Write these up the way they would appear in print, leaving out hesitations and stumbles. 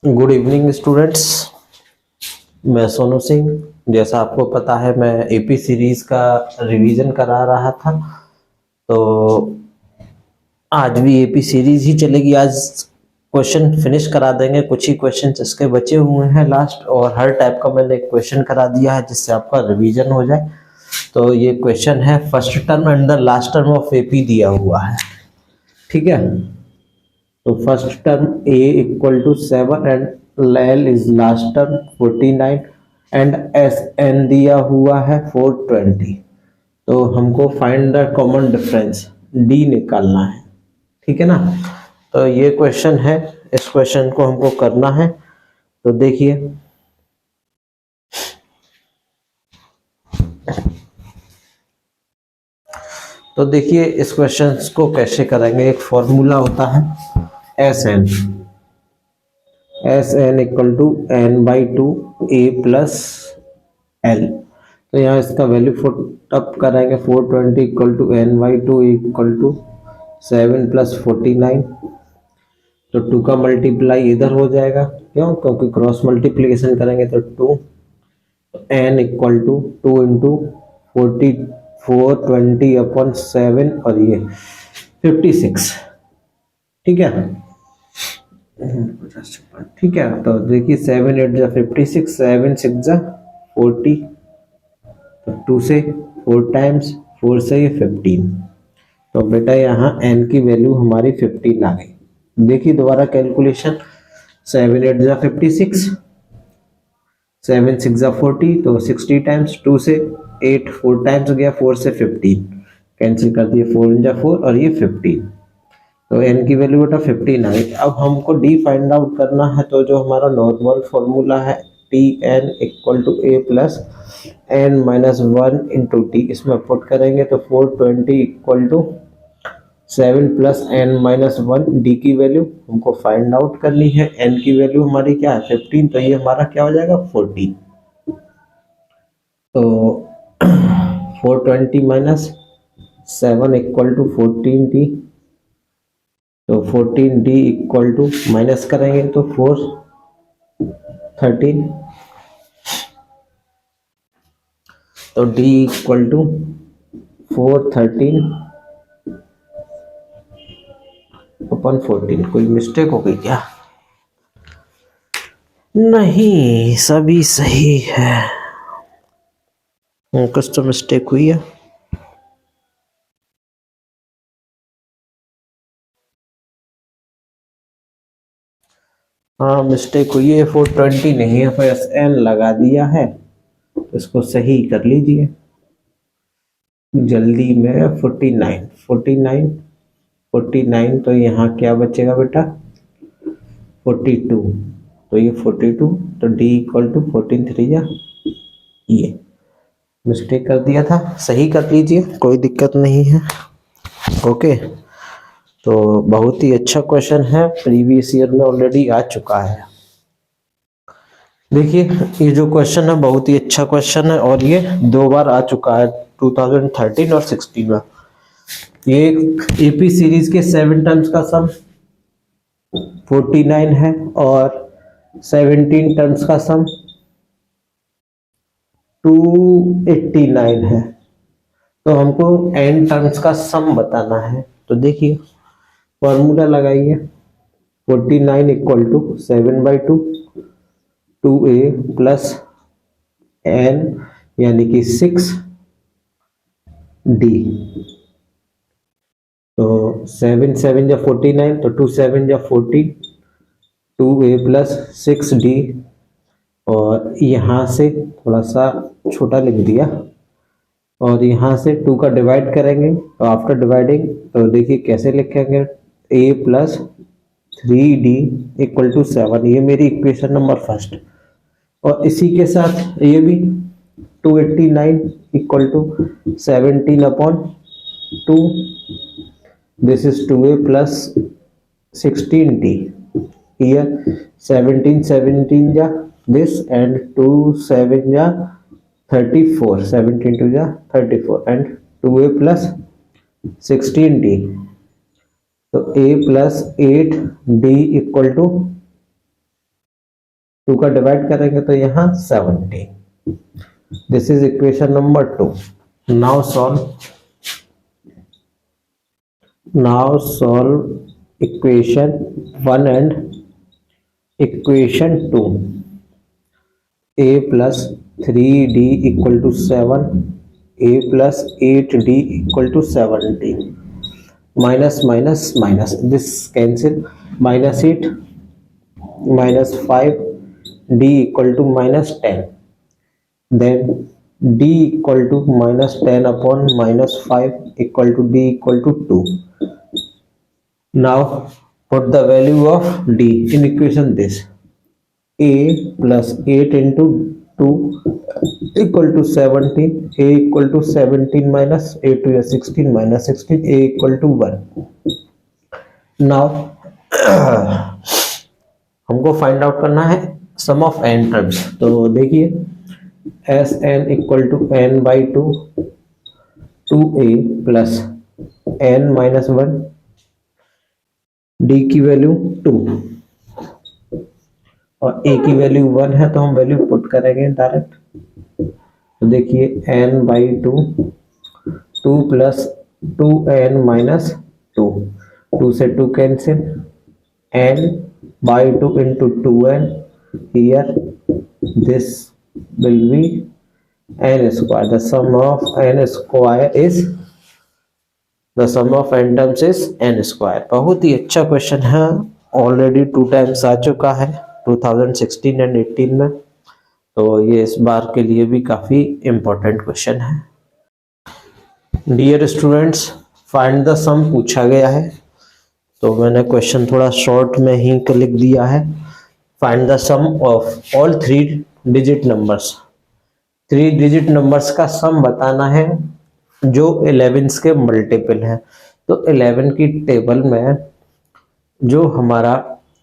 Good evening students. मैं सोनू सिंह। जैसा आपको पता है मैं एपी सीरीज का रिवीजन करा रहा था, तो आज भी एपी सीरीज ही चलेगी। आज क्वेश्चन फिनिश करा देंगे, कुछ ही क्वेश्चन इसके बचे हुए हैं लास्ट, और हर टाइप का मैंने एक क्वेश्चन करा दिया है जिससे आपका रिवीजन हो जाए। तो ये क्वेश्चन है first term and the last term of AP दिया हुआ है, ठीक है। तो first term a equal to 7 and l is last term 49 and S N दिया हुआ है 420। तो हमको find the common difference d निकालना है, ठीक है ना। तो ये क्वेश्चन है, इस क्वेश्चन को हमको करना है। तो देखिए, इस क्वेश्चन को कैसे करेंगे। एक फॉर्मूला होता है S N equal to N by two A plus L. तो यहाँ इसका वैल्यू पुट कराएंगे 420 equal to N by two equal to 7 plus 49। तो 2 का मल्टीप्लाई इधर हो जाएगा, क्यों? क्योंकि क्रॉस मल्टीप्लीकेशन करेंगे तो 2 N equal to 2 into 420 upon 7 और ये 56, ठीक है। ठीक है, तो देखिए 7 8 जा 56, 7 6 जा 40, तो 2 से 4 टाइम्स 4 से ये 15। तो बेटा यहाँ n की वैल्यू हमारी 15 आ गई। देखिए दोबारा कैलकुलेशन, 7 8 जा 56, 7 6 जा 40, तो 60 टाइम्स 2 से 8 4 टाइम्स गया, 4 से 15 कैंसिल कर दिए, 4 जा 4 और ये 15। तो n की वैल्यू बेटा 15 आई। अब हमको d फाइंड आउट करना है, तो जो हमारा नॉर्मल फॉर्मूला है T N equal to A plus N minus 1 into T, इसमें पुट करेंगे तो 420 equal to 7 plus N minus 1। D की वैल्यू हमको फाइंड आउट करनी है, एन की वैल्यू हमारी क्या है 15, तो ये हमारा क्या हो जाएगा 14। तो 420 माइनस 7 इक्वल टू 14 डी, तो 14d इक्वल टू माइनस करेंगे तो 413, तो d इक्वल टू 413 अपन 14। कोई मिस्टेक हो गई क्या? नहीं, सभी सही है। कुछ तो मिस्टेक हुई है। हाँ, मिस्टेक हुई है, 420 नहीं है, फिर एन लगा दिया है, इसको सही कर लीजिए जल्दी में। 49, तो यहाँ क्या बचेगा बेटा 42, तो ये 42, तो d इक्वल टू 14 3 जा, ये मिस्टेक कर दिया था, सही कर लीजिए, कोई दिक्कत नहीं है। ओके, तो बहुत ही अच्छा क्वेश्चन है, प्रीवियस ईयर में ऑलरेडी आ चुका है। देखिए ये जो क्वेश्चन है बहुत ही अच्छा क्वेश्चन है, और ये 2 बार आ चुका है 2013 और 16 में। ये एपी सीरीज के 7 टर्म्स का सम 49 है और 17 टर्म्स का सम 289 है। तो हमको n टर्म्स का सम बताना है। तो देखिए फॉर्मूला लगाइए, 49 equal to 7 by 2 2a plus n यानी कि 6d। तो 7 7 जा 49, तो 2 7 जा 40, 2a प्लस 6d, और यहाँ से थोड़ा सा छोटा लिख दिया, और यहाँ से 2 का डिवाइड करेंगे, तो आफ्टर डिवाइडिंग तो देखिए कैसे लिखेंगे, a plus 3d equal to 7, ये मेरी इक्वेशन नंबर फर्स्ट। और इसी के साथ ये भी 289 equal to 17 upon 2, this is 2a plus 16d, here 17 जा this and 2 7 जा 34, 17 2 जा 34 and 2a plus 16d, तो a plus 8d equal to 2 का डिवाइड करेंगे तो यहाँ 70। This is equation number 2। Now solve equation 1 and equation 2। a plus 3d equal to 7, a plus 8d equal to 17, minus minus minus, this cancel, minus 8 minus 5, d equal to minus 10, then d equal to minus 10 upon minus 5 equal to d equal to 2. Now put the value of d in equation this. A plus 8 into 2 equal to 17, a equal to 17 minus 8 to 16 minus 16, a equal to 1. Now हमको find out करना है sum of n terms. तो देखिए S N equal to n by 2, 2a plus n minus 1, d की value 2 और a की value 1 है, तो हम वैल्यू पुट करेंगे डायरेक्ट। तो देखिए n by 2, 2 plus 2n minus 2, 2 से 2 cancel, n by 2 into 2n, here this will be n square. The sum of n square is the sum of n terms is n square. बहुत ही अच्छा question है, already 2 times आ चुका है 2016 and 18 में, तो ये इस बार के लिए भी काफ़ी इम्पोर्टेंट क्वेश्चन है। डियर स्टूडेंट्स, फाइंड द सम पूछा गया है, तो मैंने क्वेश्चन थोड़ा शॉर्ट में ही लिख दिया है। Find the sum of all 3 digit numbers. 3 digit numbers का सम बताना है जो 11 के मल्टीपल है। तो 11 की टेबल में जो हमारा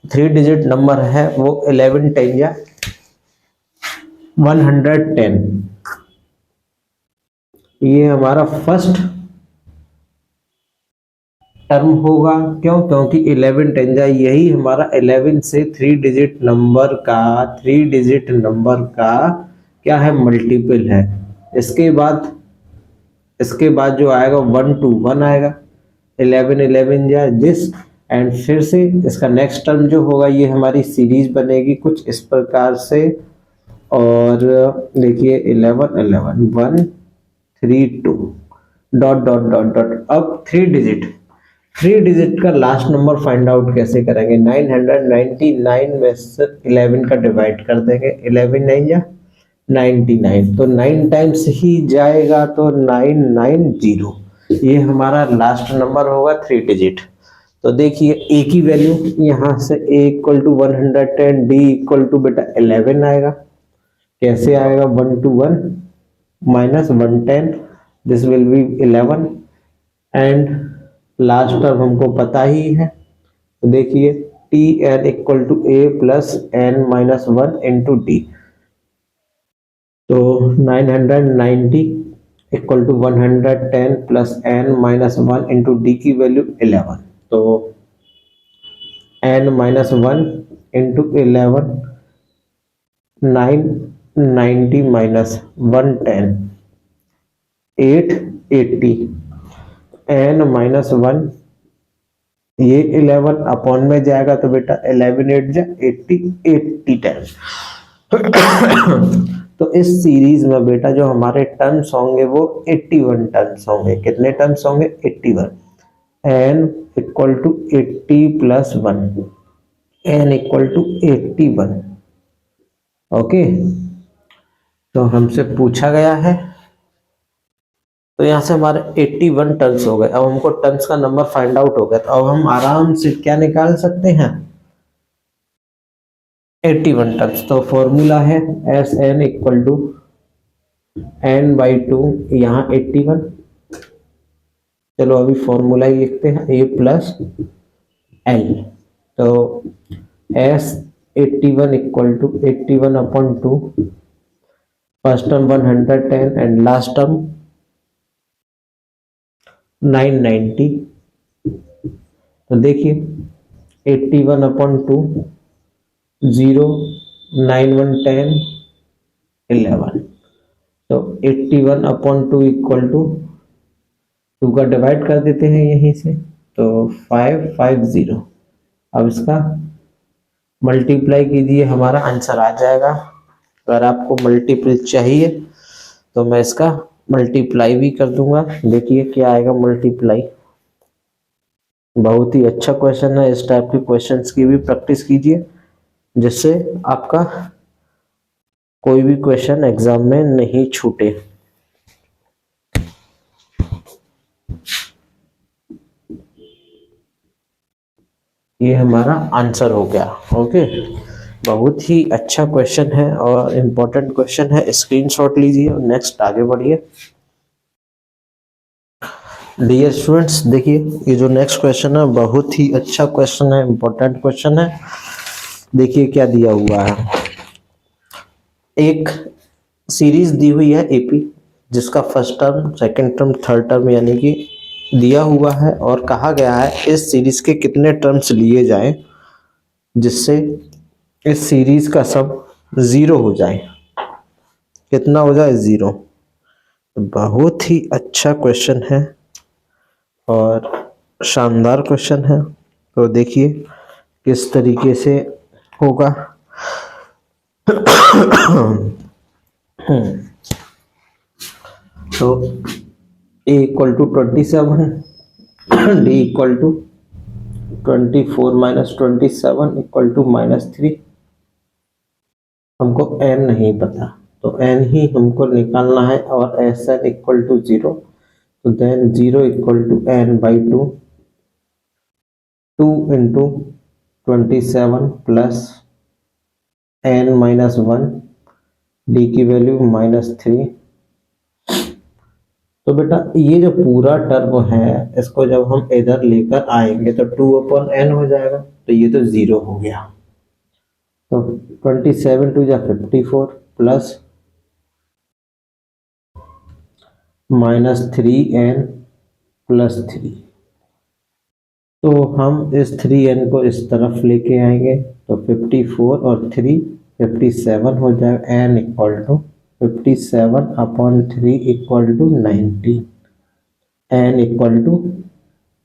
3 डिजिट नंबर है वो 11 10 या 110, ये हमारा फर्स्ट टर्म होगा। क्यों? क्योंकि 11 10 जा यही हमारा 11 से 3 डिजिट नंबर का क्या है, मल्टीपल है। इसके बाद जो आएगा 1 to 1 आएगा, 11 11 जा दिस, एंड फिर से इसका नेक्स्ट टर्म जो होगा ये हमारी सीरीज बनेगी कुछ इस प्रकार से। और देखिए 11 11 1 3 2 डॉट डॉट डॉट डॉट। अब 3 डिजिट का लास्ट नंबर फाइंड आउट कैसे करेंगे? 999 में से 11 का डिवाइड कर देंगे, 11 9 या 99, तो 9 टाइम्स ही जाएगा, तो 990 ये हमारा लास्ट नंबर होगा 3 डिजिट। तो देखिए a की वैल्यू यहाँ से a equal to 110, d equal to बेटा 11 आएगा। कैसे आएगा? 1 to 1 minus 110, this will be 11, and last term हमको पता ही है। तो देखिए T N equal to a plus n minus 1 into D, तो 990 equal to 110 plus n minus 1 into D की वैल्यू 11, तो n minus 1 into 11, 990 minus 110, 880, n minus 1, ये 11 अपॉन में जाएगा, तो बेटा 11 8 जा 80 टाइम्स। तो इस सीरीज में बेटा जो हमारे टर्म्स होंगे वो 81 टर्म्स होंगे। कितने टर्म्स होंगे? 81। n equal to 80 plus 1, n equal to 81। Okay, तो हमसे पूछा गया है, तो यहाँ से हमारे 81 टर्म्स हो गए। अब हमको टर्म्स का नंबर फाइंड आउट हो गया, तो अब हम आराम से क्या निकाल सकते हैं? 81 टर्म्स। तो फॉर्मूला है S N equal to n by 2, यहाँ 81। चलो अभी फॉर्मूला ही लिखते हैं, a प्लस एल। तो S 81 equal to 81 upon 2, first term 110 and last term 990। तो देखिए 81 अपॉन 2, 0 9 1 10 11, तो 81/2 इक्वल टू 2 का डिवाइड कर देते हैं यहीं से, तो 550। अब इसका मल्टीप्लाई कीजिए, हमारा आंसर आ जाएगा। अगर आपको मल्टीपल चाहिए तो मैं इसका मल्टीप्लाई भी कर दूंगा, देखिए क्या आएगा मल्टीप्लाई। बहुत ही अच्छा क्वेश्चन है, इस टाइप के क्वेश्चंस की भी प्रैक्टिस कीजिए, जिससे आपका कोई भी क्वेश्चन एग्जाम में नहीं छूटे। ये हमारा आंसर हो गया। ओके, बहुत ही अच्छा क्वेश्चन है और इम्पोर्टेंट क्वेश्चन है, स्क्रीनशॉट लीजिए और नेक्स्ट आगे बढ़िए। डियर स्टूडेंट्स, देखिए ये जो नेक्स्ट क्वेश्चन है बहुत ही अच्छा क्वेश्चन है, इम्पोर्टेंट क्वेश्चन है। देखिए क्या दिया हुआ है, एक सीरीज दी हुई है एपी, जिसका first term, second term, third term यानी कि दिया हुआ है, और कहा गया है इस सीरीज के कितने टर्म्स लिए जाएं जिससे इस सीरीज का सम 0 हो जाए। कितना हो जाए? 0। बहुत ही अच्छा क्वेश्चन है और शानदार क्वेश्चन है। तो देखिए किस तरीके से होगा। तो a equal to 27, d equal to 24 minus 27 equal to -3। हमको n नहीं पता, तो n ही हमको निकालना है, और Sn इक्वल टू 0, तो then 0 equal to n/2, 2 into 27 plus n-1, d की वैल्यू -3। तो बेटा ये जो पूरा टर्म है इसको जब हम इधर लेकर आएंगे तो 2/n हो जाएगा, तो ये तो 0 हो गया। तो 27 2 जा 54 प्लस -3n प्लस 3। तो हम इस 3n को इस तरफ लेके आएंगे, तो 54 और 3 57 हो जाएगा। n equal to 57/3 equal to 90। n equal to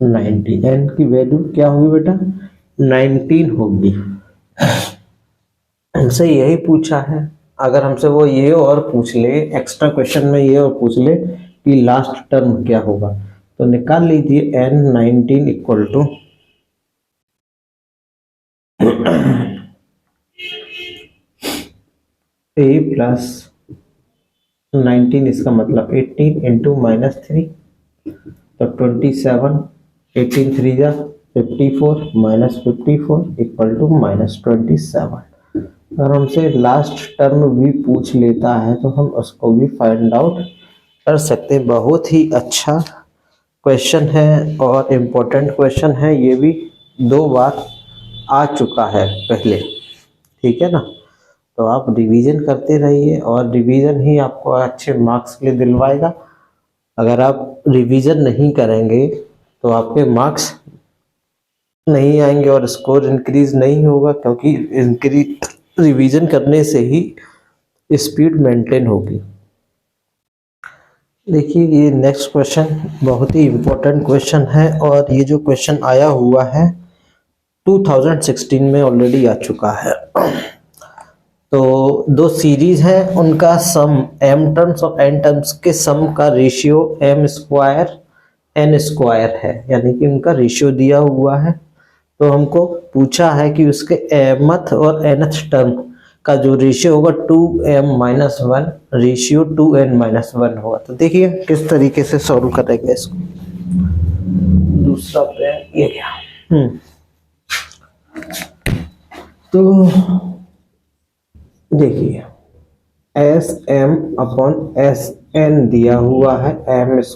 90, n की वैल्यू क्या होगी बेटा? 19 होगी। हमसे यही पूछा है। अगर हमसे वो ये और पूछ ले, एक्स्ट्रा क्वेश्चन में ये और पूछ ले कि लास्ट टर्म क्या होगा, तो निकाल लीजिए n19 equal to a plus 19, इसका मतलब 18 इंटू -3, तो 27, 18 3 जा 54 -54 इक्वल टू -27। अगर हमसे लास्ट टर्म भी पूछ लेता है तो हम उसको भी फाइंड आउट कर सकते हैं। बहुत ही अच्छा क्वेश्चन है और इम्पोर्टेंट क्वेश्चन है, ये भी 2 बार आ चुका है पहले, ठीक है ना। तो आप रिवीजन करते रहिए, और रिवीजन ही आपको अच्छे मार्क्स के लिए दिलवाएगा। अगर आप रिवीजन नहीं करेंगे तो आपके मार्क्स नहीं आएंगे और स्कोर इंक्रीज नहीं होगा, क्योंकि रिवीजन करने से ही स्पीड मेंटेन होगी। देखिए ये नेक्स्ट क्वेश्चन बहुत ही इम्पोर्टेंट क्वेश्चन है, और ये जो क्वेश्चन आया हुआ है 2016 में ऑलरेडी आ चुका है। तो 2 सीरीज है, उनका सम m टर्म्स और n टर्म्स के सम का रेशियो m² n² है, यानी कि उनका रेशियो दिया हुआ है। तो हमको पूछा है कि उसके mth और nth टर्म का जो रेशियो होगा 2m-1 रेशियो 2n-1 होगा। तो देखिए किस तरीके से सॉल्व करेंगे इसको। दूसरा पे ये क्या, तो देखिए Sm/Sn दिया हुआ है m²/n²,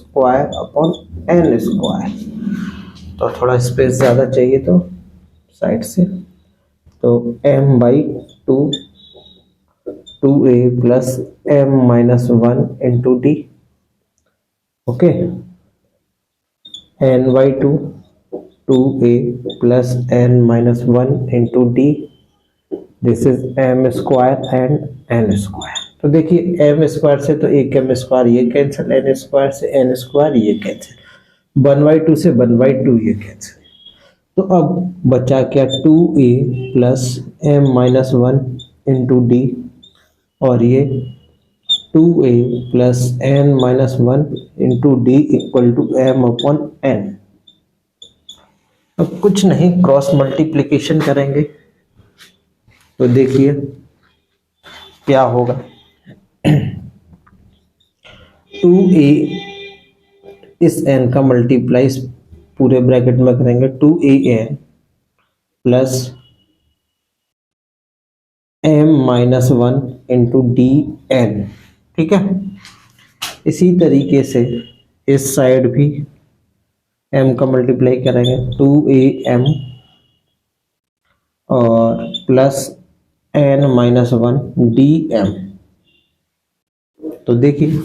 तो थोड़ा स्पेस ज़्यादा चाहिए तो साइड से, तो m/2 2a plus m-1 into d, okay, n/2 2a plus n-1 into d this is M square and N square. तो देखिए एम स्क्वायर से तो एक एम स्क्वायर ये कैंसिल, एन स्क्वायर से एन स्क्वायर ये कैंसिल, 1/2 से 1/2 ये कैंसिल। तो अब बचा क्या, 2a plus M minus 1 into D, और ये 2a plus N minus 1 into D equal to M upon N. अब कुछ नहीं, क्रॉस मल्टीप्लीकेशन करेंगे तो देखिए क्या होगा। 2a इस n का मल्टीप्लाई पूरे ब्रैकेट में करेंगे, 2an plus m minus 1 into D N, ठीक है। इसी तरीके से इस साइड भी m का मल्टीप्लाई करेंगे, 2am और plus n minus 1 D M. तो देखिए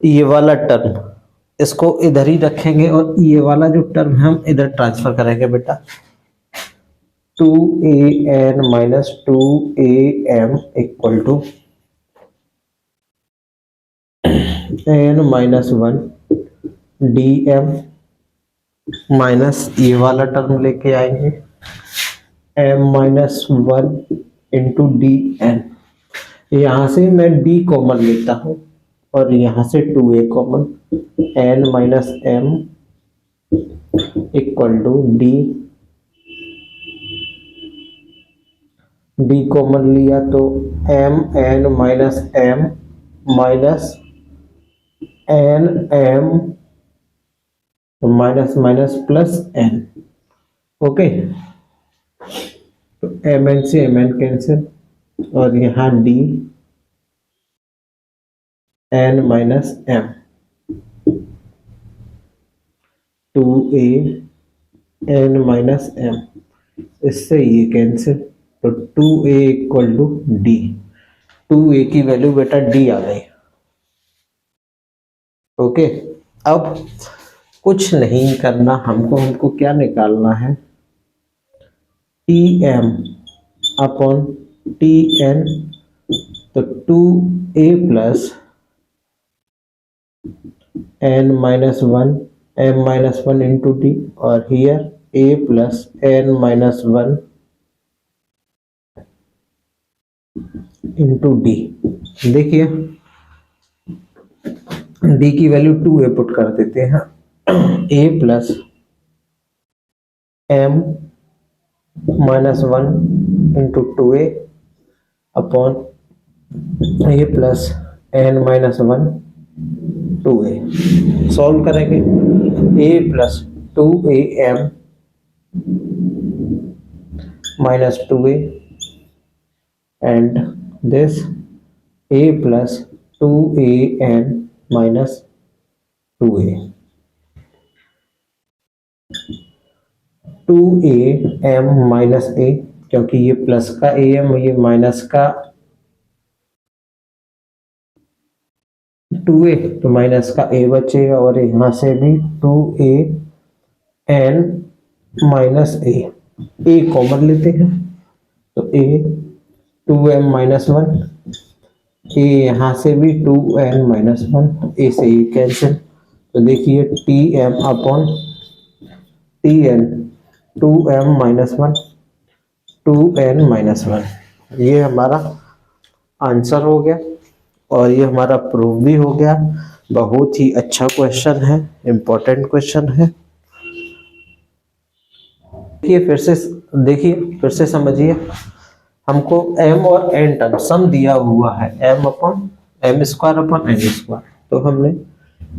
ये वाला टर्म इसको इधर ही रखेंगे और ये वाला जो टर्म हम इधर ट्रांसफर करेंगे बेटा, 2an minus 2am equal to n minus 1 dm minus ये वाला टर्म लेके आएंगे m minus 1 into D N. यहां से मैं d कॉमन लेता हूं और यहां से 2a common, n minus m equal to d common लिया तो m n minus m minus n m minus minus plus n। Okay, तो mn से mn कैंसिल और यहाँ d n minus m, 2a n minus m, इससे ये cancel, तो 2a equal to d। 2a की वैल्यू बेटा d आ गई। ओके, अब कुछ नहीं करना हमको क्या निकालना है, tm अपॉन tn। तो 2a plus n minus 1 m minus 1 into D, और here a plus n minus 1 into D. देखिए d की वैल्यू 2a पुट कर देते हैं, a plus m minus 1 into 2a upon a plus n minus 1 2a। Solve करेंगे, a plus 2am minus 2a and this a plus 2an minus 2a। 2am minus a, क्योंकि ये plus का am ये minus का 2a, तो minus का a बचेगा और यहाँ से भी 2an माइनस a कॉमन लेते हैं, तो a 2m माइनस 1, a यहाँ से भी 2n माइनस 1, a से ये कैंसिल। तो देखिए tm upon tn 2m minus 1 2n minus 1, ये हमारा आंसर हो गया और ये हमारा प्रूफ भी हो गया। बहुत ही अच्छा क्वेश्चन है, इम्पोर्टेंट क्वेश्चन है। देखिए फिर से समझिए, हमको m और n टर्म सम दिया हुआ है, m upon m square upon n square. तो हमने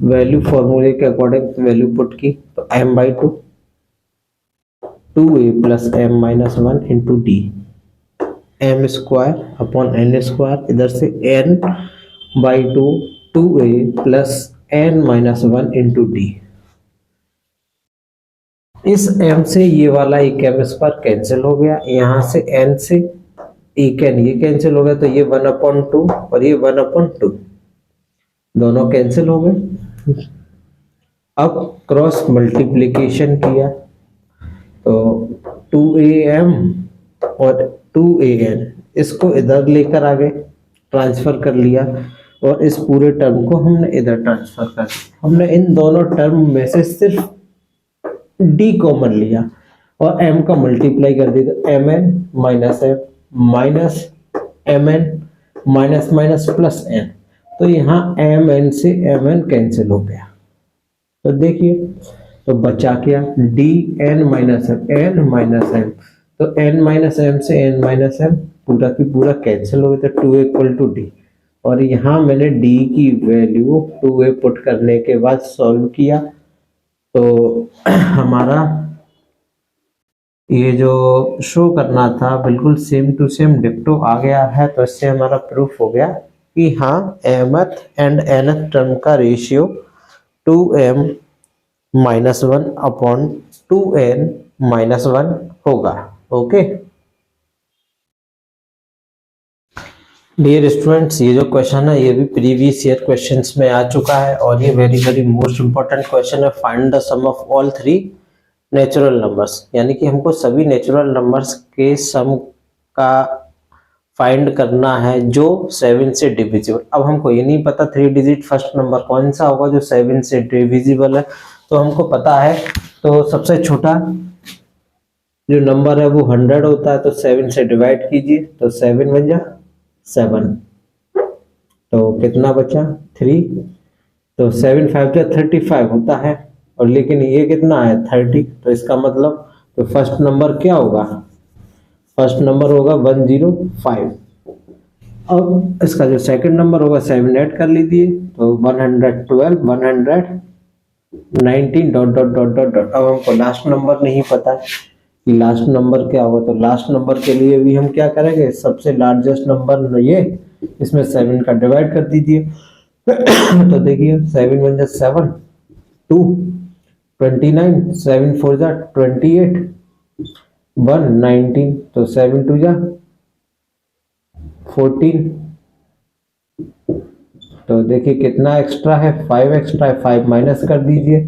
वैल्यू फॉर्मूले के अकॉर्डिंग वैल्यू पुट की, तो m/2 2a plus m minus 1 into D, m square upon n square, इधर से n/2 2a plus n minus 1 into D. इस m से ये वाला एक m स्क्वायर कैंसिल हो गया, यहाँ से n से एक n ये कैंसिल हो गया, तो ये 1/2 और ये 1/2 दोनों कैंसिल हो गए। अब क्रॉस मल्टीप्लिकेशन किया तो 2am और 2an इसको इधर लेकर आ गए, ट्रांसफर कर लिया, और इस पूरे टर्म को हमने इधर ट्रांसफर कर दिया। हमने इन दोनों टर्म में से सिर्फ डी कॉमन लिया और m का मल्टीप्लाई कर दिया, तो mn minus M minus mn minus minus plus n, तो यहाँ mn से mn कैंसिल हो गया। तो देखिए, तो बचा क्या, D N minus M, N minus M, तो एन माइनस एम से एन माइनस एम पूरा की पूरा कैंसिल हो गया, तो 2 इक्वल टू डी। और यहाँ मैंने डी की वैल्यू 2a पुट करने के बाद सॉल्व किया, तो हमारा ये जो शो करना था बिल्कुल सेम टू सेम डिक्टो आ गया है। तो इससे हमारा प्रूफ हो गया कि हाँ, mth एंड nth टर्म का ratio 2m minus one upon 2n minus one होगा। ओके डियर स्टूडेंट्स, ये जो क्वेश्चन है ये भी प्रीवियस ईयर क्वेश्चंस में आ चुका है और ये very very most important question है। Find the sum of all three natural numbers, यानी कि हमको सभी नेचुरल नंबर्स के सम का फाइंड करना है जो 7 से डिविजिबल। अब हमको ये नहीं पता 3 डिजिट फर्स्ट नंबर कौन सा होगा जो 7 से डिविजिबल है, तो हमको पता है तो सबसे छोटा जो नंबर है वो 100 होता है, तो 7 से डिवाइड कीजिए, तो 7 बन जा 7, तो कितना बचा 3, तो 7 5 जा 35 होता है, और लेकिन ये कितना है 30, तो इसका मतलब तो फर्स्ट नंबर क्या होगा, फर्स्ट नंबर होगा 105। अब इसका जो सेकंड नंबर होगा 7 ऐड कर लीजिए, तो 112 119 dot dot dot dot dot. अब हमको लास्ट नंबर नहीं पता कि लास्ट नंबर क्या होगा, तो लास्ट नंबर के लिए भी हम क्या करेंगे, सबसे लार्जेस्ट नंबर ये, इसमें 7 का डिवाइड कर दीजिए। तो देखिए 7 1 जा 7, 2 29, 7 4 जा 28, 1 19, तो 7 2 जा 14, तो देखिए कितना एक्स्ट्रा है, 5 एक्स्ट्रा है, 5 माइनस कर दीजिए,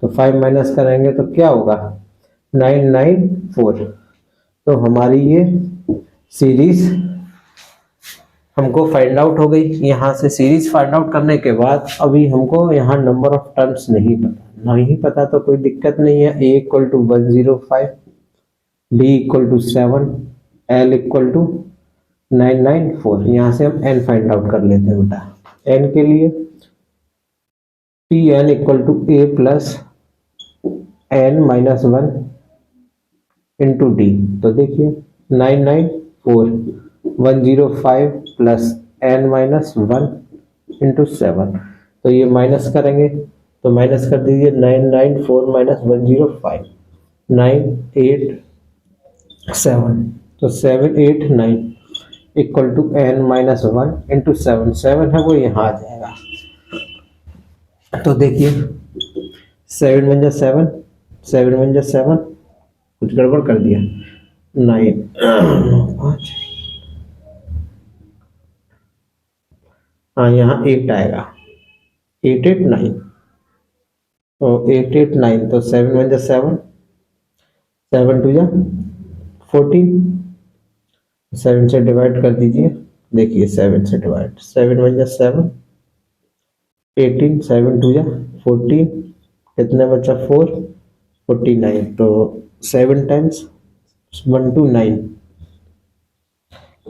तो 5 माइनस करेंगे तो क्या होगा 994। तो हमारी ये सीरीज हमको फाइंड आउट हो गई। यहाँ से सीरीज फाइंड आउट करने के बाद अभी हमको यहाँ नंबर ऑफ टर्म्स नहीं पता तो कोई दिक्कत नहीं है। a equal to 105, d equal to 7, l equal to 994। यहाँ से हम n फाइंड आउट कर लेते हैं बेटा। n के लिए tn equal to a plus n minus 1 into D, तो देखिए 994 105 प्लस n माइनस 1 इंटू 7, तो ये माइनस करेंगे, तो माइनस कर दीजिए 994 माइनस 105 987, तो 789 equal to n minus 1 into 7, 7 है वो यहाँ आ जाएगा। तो देखिए 7 1 जा 7, 7 1 जा 7, कुछ गड़बड़ कर दिया, 9 5, हाँ यहाँ 8 आएगा, 889, तो 889, तो 7 1 जा 7, 7 2 जा 14, 7 से डिवाइड कर दीजिए, देखिए 7 से डिवाइड, 7 1 जा 7, 18, 7 2 जा 14, कितने बचा 4, 49, तो 7 times 129,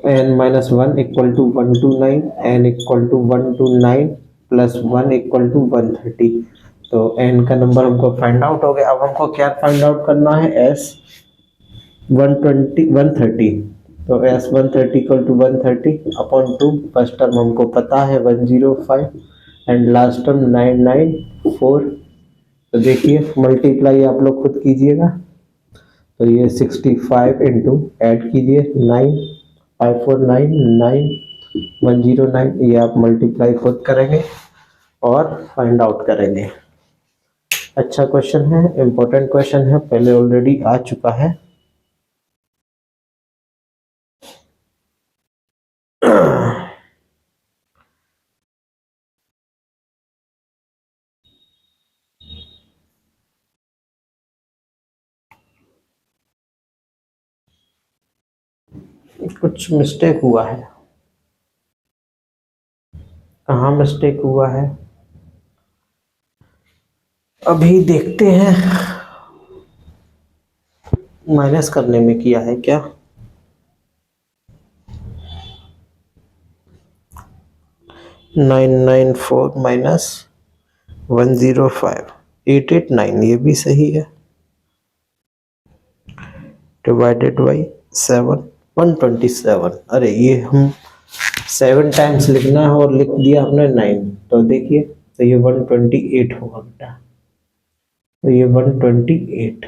n minus 1 equal to 129, n equal to 129 plus 1 equal to 130, तो n का नंबर हमको फाइंड आउट हो गया। अब हमको क्या फाइंड आउट करना है, s 130, तो s 130 equal to 130 upon 2, first term हमको पता है 105 एंड लास्ट टर्म 994, तो देखिए मल्टीप्लाई आप लोग खुद कीजिएगा, तो ये 65 इंटू ऐड कीजिए 9 549 9 109, ये आप मल्टीप्लाई खुद करेंगे और फाइंड आउट करेंगे। अच्छा क्वेश्चन है, इंपॉर्टेंट क्वेश्चन है, पहले ऑलरेडी आ चुका है। कुछ मिस्टेक हुआ है, कहाँ मिस्टेक हुआ है अभी देखते हैं। माइनस करने में किया है क्या? 994 माइनस 105 889, ये भी सही है। Divided by 7 127। अरे ये हम 7 टाइम्स लिखना है और लिख दिया हमने 9, तो देखिए तो ये 128 होगा बेटा। तो ये 128,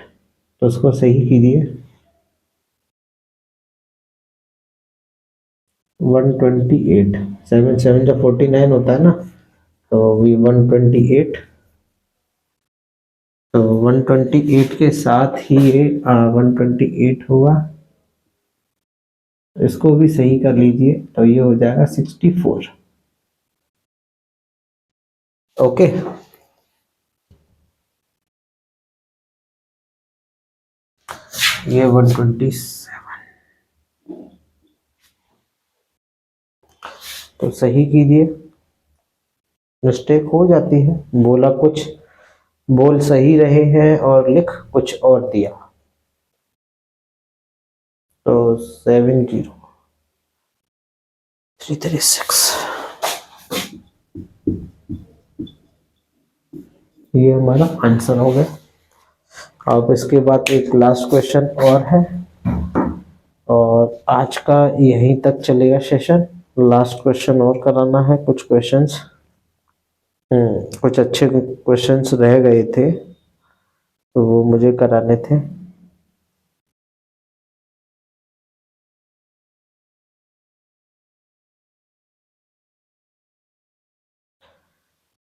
तो उसको सही कीजिए। 128, 7 7 जब 49 होता है ना, तो ये 128, तो 128 के साथ ही ये 128 होगा, इसको भी सही कर लीजिए, तो ये हो जाएगा 64। ओके, ये 127, तो सही कीजिए। मिस्टेक हो जाती है, बोला कुछ, बोल सही रहे हैं और लिख कुछ और दिया, तो 70336, ये हमारा आंसर हो गया। अब इसके बाद एक लास्ट क्वेश्चन और है, और आज का यहीं तक चलेगा सेशन। लास्ट क्वेश्चन और कराना है, कुछ क्वेश्चंस कुछ अच्छे क्वेश्चंस रह गए थे, तो वो मुझे कराने थे।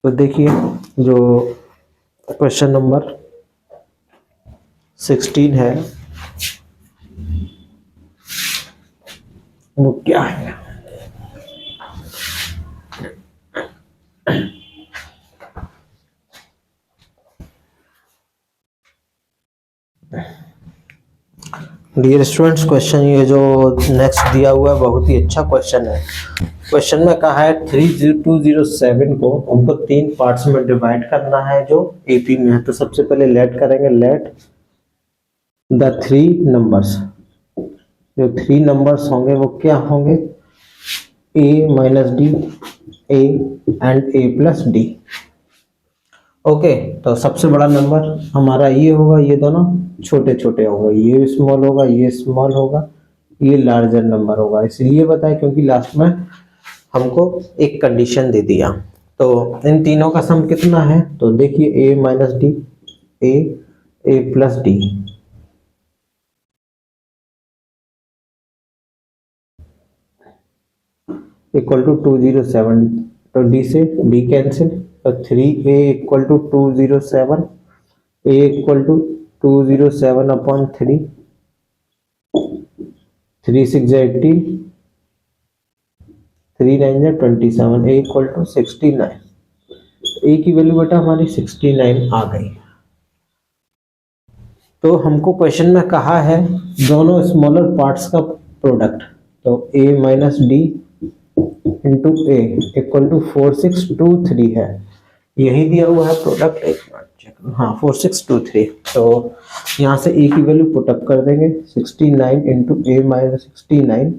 तो देखिए जो क्वेश्चन नंबर 16 है वो क्या है? डियर स्टूडेंट्स, क्वेश्चन ये जो नेक्स्ट दिया हुआ है बहुत ही अच्छा क्वेश्चन है। क्वेश्चन में कहा है 30207 को हमको 3 पार्ट्स में डिवाइड करना है जो एपी में है। तो सबसे पहले लेट करेंगे, लेट द 3 नंबर्स, जो 3 नंबर्स होंगे वो क्या होंगे? a minus D, a and a plus D. Okay, तो सबसे बड़ा नंबर हमारा ये होगा, ये दोनों छोटे छोटे होंगे, ये स्मॉल होगा, ये स्मॉल होगा, ये लार्जर नंबर होगा। इसलिए बताया क्योंकि लास्ट में हमको एक कंडीशन दे दिया। तो इन तीनों का सम कितना है? तो देखिए a minus D, a plus D, equal to 207। तो डी से डी कैंसिल, तो 3a equal to 207, a equal to 207 upon 3, 3 6 18, 3 9 27, a equal to 69। a की वैल्यू बेटा हमारी 69 आ गई। तो हमको क्वेश्चन में कहा है दोनों स्मॉलर पार्ट्स का प्रोडक्ट, तो a minus D into A equal to 4623 है, यही दिया हुआ है प्रोडक्ट। एक मिनट चेक, हाँ 4623। तो यहाँ से ए की वैल्यू पुटअप कर देंगे, 69 into A minus 69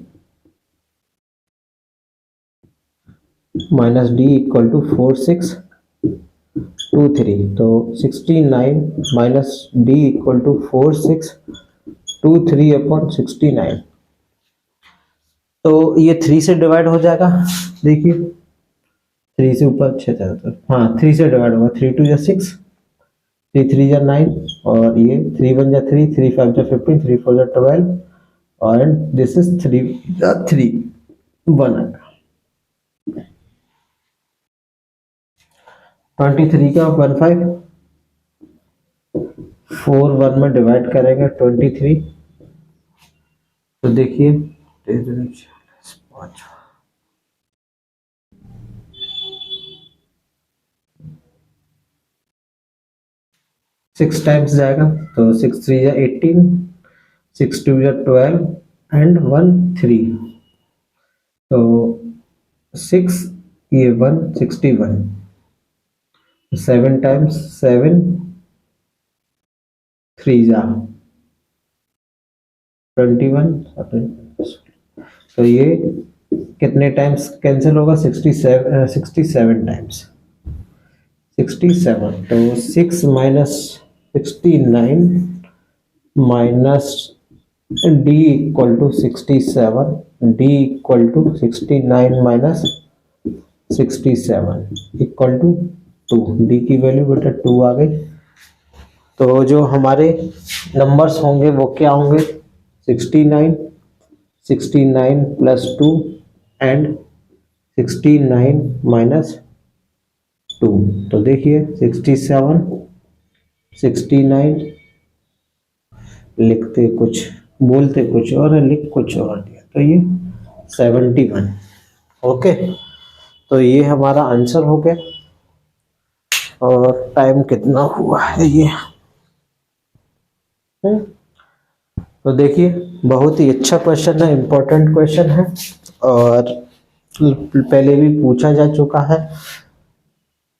minus D equal to 4623। तो 69 minus D equal to 4623 upon 69। तो ये 3 से डिवाइड हो जाएगा, देखिए 3 से ऊपर 6 जाता है, हाँ 3 से डिवाइड होगा, 3 2 जा 6, 3 3 जा 9, और ये 3 1 जा 3, 3 5 जा 15, 3 4 जा 12, और दिस इज 3 जा 3 बनेगा। 23 का 15 4 1 में डिवाइड करेंगे 23, तो देखिए 6 टाइम्स जाएगा, तो 6 3 जा 18, 6 2 जा 12, एंड 1 3, तो 6 ये 1 61, 7 टाइम्स 7 3 जा 21, तो ये कितने टाइम्स कैंसिल होगा? 67 टाइम्स 67, तो 6 minus 69 minus D equal to 67, D equal to 69 minus 67 equal to 2, D की वैल्यू बेटा 2 आ गई। तो जो हमारे नंबर्स होंगे वो क्या होंगे? 69, 69 प्लस 2 एंड 69 माइनस 2, तो देखिए 67 69, लिखते कुछ बोलते कुछ और है, लिख कुछ और दिया, तो ये 71। ओके, तो ये हमारा आंसर हो गया। और टाइम कितना हुआ है ये? तो देखिए बहुत ही अच्छा क्वेश्चन है, इम्पोर्टेंट क्वेश्चन है और पहले भी पूछा जा चुका है।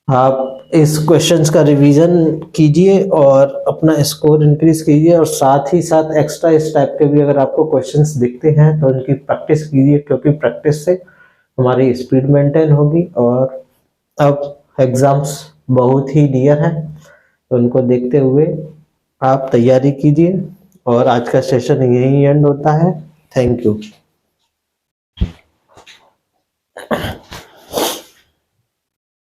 आप इस क्वेश्चंस का रिवीजन कीजिए और अपना स्कोर इंक्रीज कीजिए, और साथ ही साथ एक्स्ट्रा इस टाइप के भी अगर आपको क्वेश्चंस दिखते हैं तो उनकी प्रैक्टिस कीजिए, क्योंकि प्रैक्टिस से हमारी स्पीड मेंटेन होगी। और अब एग्जाम्स बहुत ही नियर है, तो उनको देखते हुए आप तैयारी कीजिए। और आज का सेशन यही एंड होता है। Thank you.